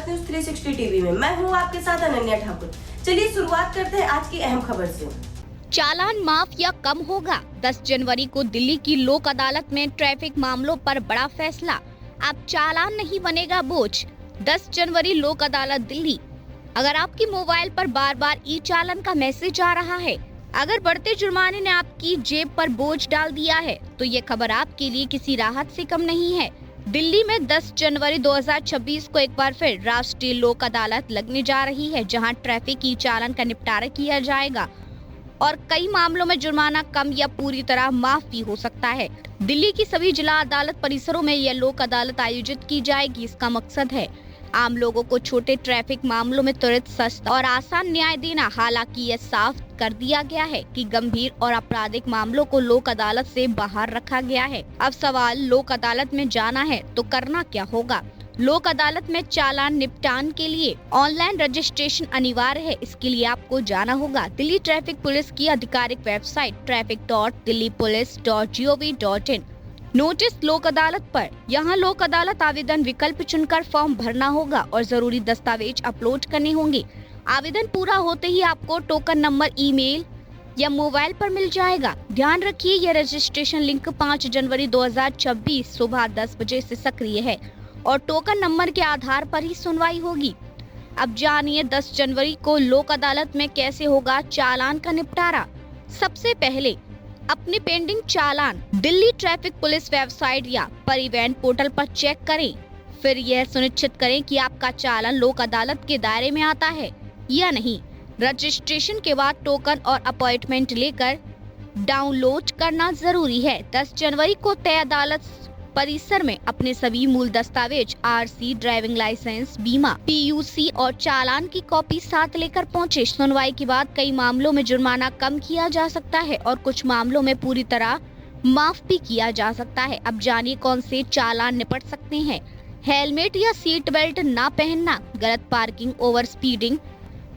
Bharat news 360 TV में मैं हूं आपके साथ अनन्या ठाकुर। चलिए शुरुआत करते हैं आज की अहम खबर से। चालान माफ या कम होगा। 10 जनवरी को दिल्ली की लोक अदालत में ट्रैफिक मामलों पर बड़ा फैसला। अब चालान नहीं बनेगा बोझ। 10 जनवरी लोक अदालत दिल्ली। अगर आपकी मोबाइल पर बार बार ई चालान का मैसेज आ रहा है, अगर बढ़ते जुर्माने ने आपकी जेब पर बोझ डाल दिया है, तो ये खबर आपके लिए किसी राहत से कम नहीं है। दिल्ली में 10 जनवरी 2026 को एक बार फिर राष्ट्रीय लोक अदालत लगने जा रही है, जहां ट्रैफिक ई चालान का निपटारा किया जाएगा और कई मामलों में जुर्माना कम या पूरी तरह माफ भी हो सकता है। दिल्ली की सभी जिला अदालत परिसरों में यह लोक अदालत आयोजित की जाएगी। इसका मकसद है आम लोगों को छोटे ट्रैफिक मामलों में त्वरित, सस्ता और आसान न्याय देना। हालांकि यह साफ कर दिया गया है कि गंभीर और आपराधिक मामलों को लोक अदालत से बाहर रखा गया है। अब सवाल, लोक अदालत में जाना है तो करना क्या होगा? लोक अदालत में चालान निपटान के लिए ऑनलाइन रजिस्ट्रेशन अनिवार्य है। इसके लिए आपको जाना होगा दिल्ली ट्रैफिक पुलिस की आधिकारिक वेबसाइट traffic.delhipolice.gov.in। नोटिस लोक अदालत पर। यहाँ लोक अदालत आवेदन विकल्प चुनकर फॉर्म भरना होगा और जरूरी दस्तावेज अपलोड करने होंगे। आवेदन पूरा होते ही आपको टोकन नंबर ईमेल या मोबाइल पर मिल जाएगा। ध्यान रखिए, यह रजिस्ट्रेशन लिंक 5 जनवरी 2026 सुबह 10 बजे से सक्रिय है और टोकन नंबर के आधार पर ही सुनवाई होगी। अब जानिए 10 जनवरी को लोक अदालत में कैसे होगा चालान का निपटारा। सबसे पहले अपने पेंडिंग चालान दिल्ली ट्रैफिक पुलिस वेबसाइट या परिवहन पोर्टल पर चेक करें। फिर यह सुनिश्चित करें कि आपका चालान लोक अदालत के दायरे में आता है या नहीं। रजिस्ट्रेशन के बाद टोकन और अपॉइंटमेंट लेकर डाउनलोड करना जरूरी है। 10 जनवरी को तय अदालत परिसर में अपने सभी मूल दस्तावेज आरसी, ड्राइविंग लाइसेंस, बीमा, पीयूसी और चालान की कॉपी साथ लेकर पहुंचे। सुनवाई के बाद कई मामलों में जुर्माना कम किया जा सकता है और कुछ मामलों में पूरी तरह माफ भी किया जा सकता है। अब जानिए कौन से चालान निपट सकते हैं। हेलमेट या सीट बेल्ट ना पहनना, गलत parking, over speeding,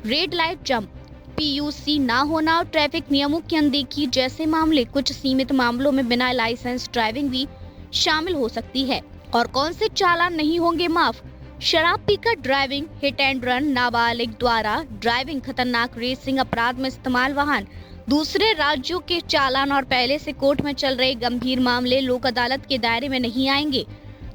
red light jump, PUC ना होना और ट्रैफिक नियमों की अनदेखी जैसे मामले। कुछ सीमित मामलों में बिना लाइसेंस ड्राइविंग भी शामिल हो सकती है। और कौन से चालान नहीं होंगे माफ? शराब पीकर ड्राइविंग, हिट एंड रन, नाबालिग द्वारा ड्राइविंग, खतरनाक रेसिंग, अपराध में इस्तेमाल वाहन, दूसरे राज्यों के चालान और पहले से कोर्ट में चल रहे गंभीर मामले लोक अदालत के दायरे में नहीं आएंगे।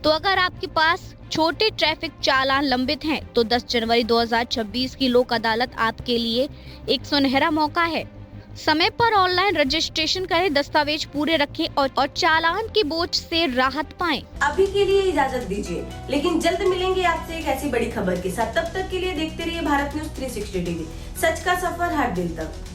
तो अगर आपके पास छोटे ट्रैफिक चालान लंबित हैं, तो 10 जनवरी 2026 की लोक अदालत आपके लिए एक सुनहरा मौका है। समय पर ऑनलाइन रजिस्ट्रेशन करें, दस्तावेज पूरे रखें और चालान के बोझ से राहत पाएं। अभी के लिए इजाजत दीजिए, लेकिन जल्द मिलेंगे आपसे एक ऐसी बड़ी खबर के साथ। तब तक के लिए देखते रहिए भारत न्यूज 360 टीवी। सच का सफर हर दिल तक।